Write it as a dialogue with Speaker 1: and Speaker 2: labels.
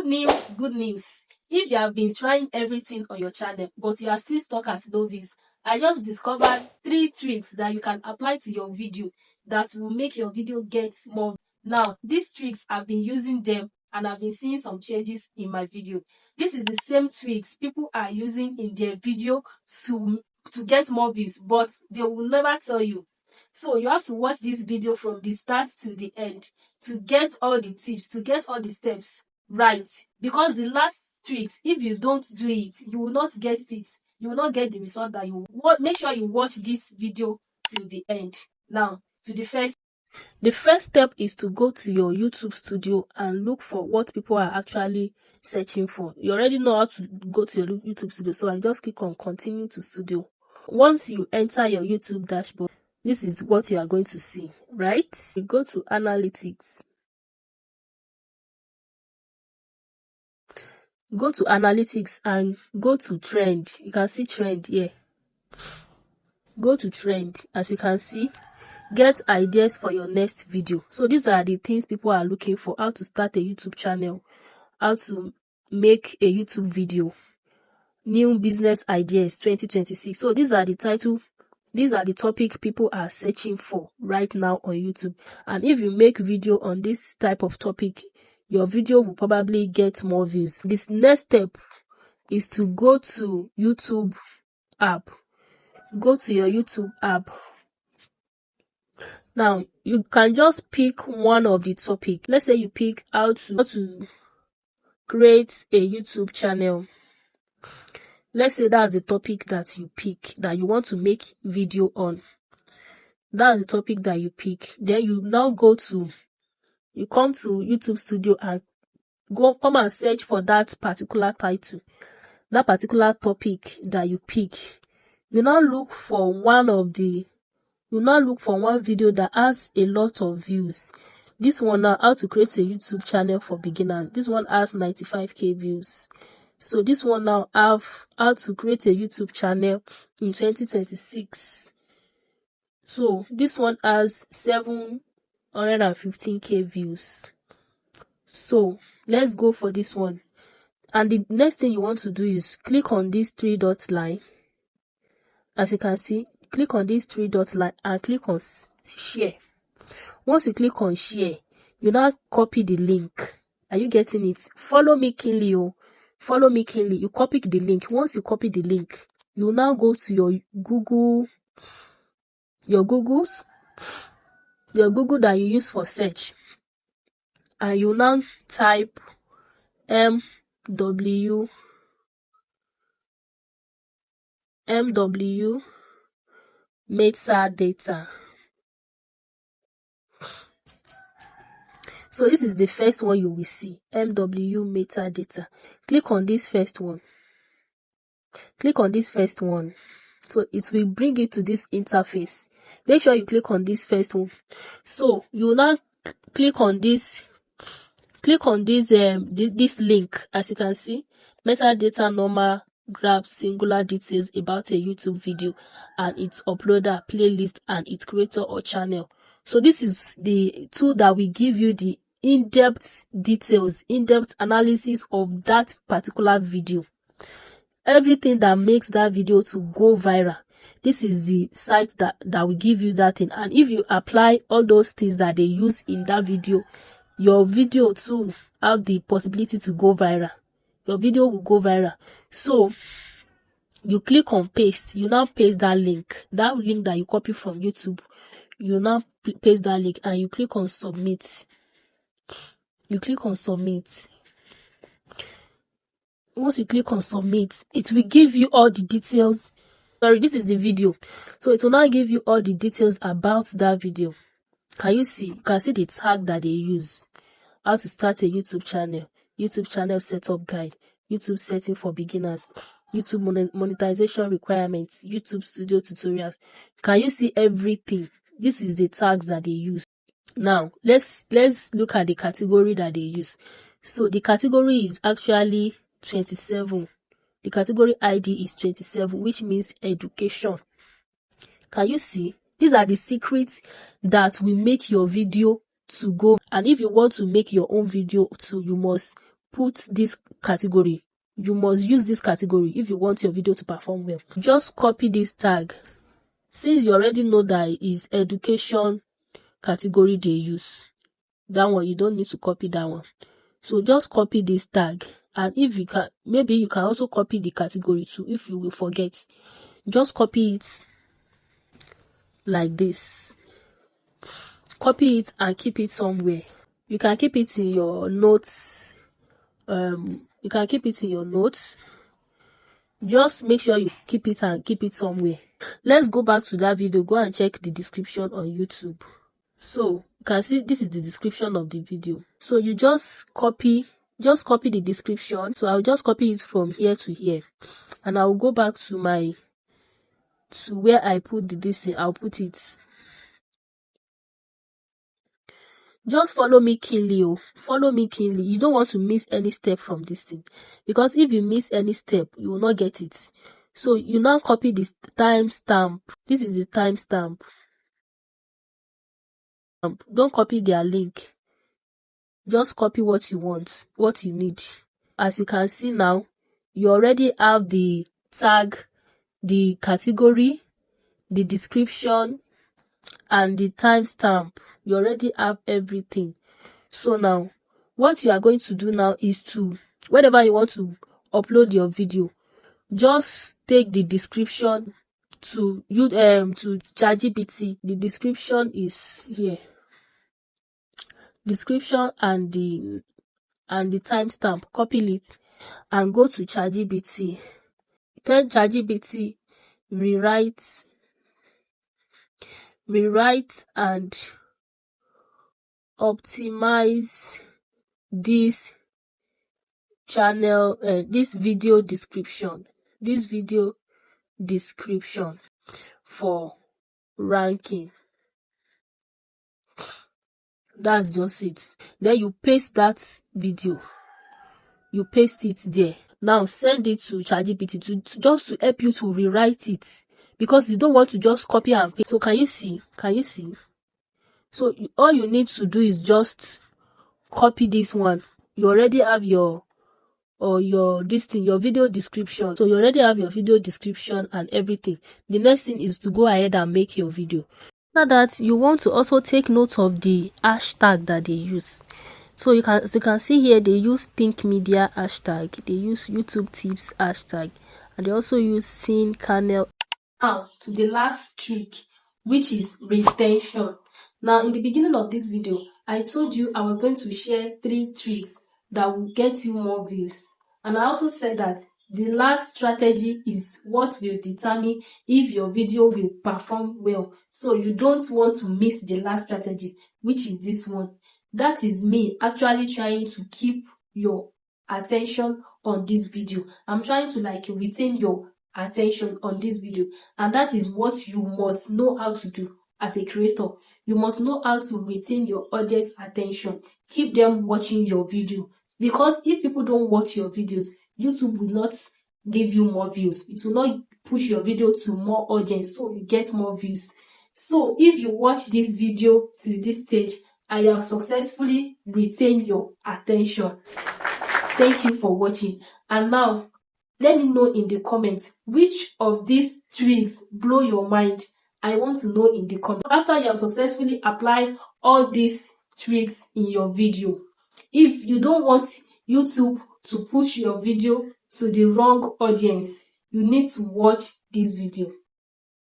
Speaker 1: Good news. If you have been trying everything on your channel, but you are still stuck as novice, I just discovered 3 tricks that you can apply to your video that will make your video get more. Now, these tricks, I've been using them and I've been seeing some changes in my video. This is the same tricks people are using in their video to get more views, but they will never tell you. So you have to watch this video from the start to the end to get all the tips, to get all the steps right. Because the last tricks, if you don't do it, you will not get it. You will not get the result that you want. Make sure you watch this video till the end. Now, to the first. The first step is to go to your YouTube studio and look for what people are actually searching for. You already know how to go to your YouTube studio, so I just click on continue to studio. Once you enter your YouTube dashboard, this is what you are going to see, right? You go to analytics. Go to analytics and go to trend. You can see trend here. Go to trend. As you can see, get ideas for your next video. So these are the things people are looking for: how to start a YouTube channel, how to make a YouTube video, new business ideas 2026. So these are the topic people are searching for right now on YouTube. And if you make video on this type of topic, your video will probably get more views. This next step is to go to YouTube app. Go to your YouTube app. Now, you can just pick one of the topic. Let's say you pick how to create a YouTube channel. Let's say that's the topic that you pick, that you want to make video on. That's the topic that you pick. Then you now come to YouTube studio and come and search for that particular title, that particular topic that you pick. You now look for one video that has a lot of views. This one now, how to create a YouTube channel for beginners. This one has 95k views. So this one now have how to create a YouTube channel in 2026. So this one has 715k views. So let's go for this one. And the next thing you want to do is click on this 3 dot line. As you can see, click on this 3 dot line and click on share. Once you click on share, you now copy the link. Are you getting it? Follow me keenly. Follow me keenly. You copy the link. Once you copy the link, you now go to your Google that you use for search, and you now type MW metadata. So this is the first one you will see, MW metadata. Click on this first one. So it will bring you to this interface. Make sure you click on this first one. So you now click on this link. As you can see, metadata normal grab singular details about a YouTube video and its uploader, playlist, and its creator or channel. So this is the tool that will give you the in-depth details, in-depth analysis of that particular video. Everything that makes that video to go viral. This is the site that will give you that thing. And if you apply all those things that they use in that video, your video too have the possibility to go viral. Your video will go viral. So you click on paste. You now paste that link that you copy from YouTube. You now paste that link and you click on submit. Once you click on submit, it will give you all the details. Sorry, this is the video. So it will now give you all the details about that video. Can you see? You can see the tag that they use. How to start a YouTube channel. YouTube channel setup guide. YouTube setting for beginners. YouTube monetization requirements. YouTube studio tutorials. Can you see everything? This is the tags that they use. Now, let's look at the category that they use. So the category is actually 27. The category ID is 27, which means education. Can you see? These are the secrets that will make your video to go. And if you want to make your own video too, you must put this category. You must use this category if you want your video to perform well. Just copy this tag. Since you already know that is education category they use, that one you don't need to copy that one. So just copy this tag, and if you can, maybe you can also copy the category too if you will forget. Just copy it like this. Copy it and keep it somewhere. You can keep it in your notes. You can keep it in your notes. Just make sure you keep it and keep it somewhere. Let's go back to that video. Go and check the description on YouTube. So you can see this is the description of the video. So you just copy the description. So I'll just copy it from here to here, and I'll go back to where I put this thing. I'll put it. Just follow me keenly. Follow me keenly. You don't want to miss any step from this thing, because if you miss any step, you will not get it. So you now copy this timestamp. This is the timestamp. Don't copy their link. Just copy what you want, what you need. As you can see now, you already have the tag, the category, the description, and the timestamp. You already have everything. So now, what you are going to do now is to, whenever you want to upload your video, just take the description to ChatGPT. The description is here. Description and the timestamp. Copy it and go to ChatGPT. Tell ChatGPT rewrite and optimize this channel, this video description for ranking. That's just it. Then you paste that video. You paste it there. Now send it to ChatGPT to help you to rewrite it, because you don't want to just copy and paste. So can you see? So all you need to do is just copy this one. You already have your video description. So you already have your video description and everything. The next thing is to go ahead and make your video. Now that you want to also take note of the hashtag that they use. So you can see here, they use Think Media hashtag, they use YouTube Tips hashtag, and they also use Scene Kernel. Now to the last trick, which is retention. Now in the beginning of this video, I told you I was going to share 3 tricks that will get you more views, and I also said that the last strategy is what will determine if your video will perform well. So you don't want to miss the last strategy, which is this one. That is me actually trying to keep your attention on this video. I'm trying to retain your attention on this video, and that is what you must know how to do as a creator. You must know how to retain your audience attention. Keep them watching your video, because if people don't watch your videos, YouTube will not give you more views. It will not push your video to more audience, so you get more views. So if you watch this video to this stage, I have successfully retained your attention. Thank you for watching. And now, let me know in the comments which of these tricks blow your mind. I want to know in the comments. After you have successfully applied all these tricks in your video, if you don't want YouTube to push your video to the wrong audience, you need to watch this video.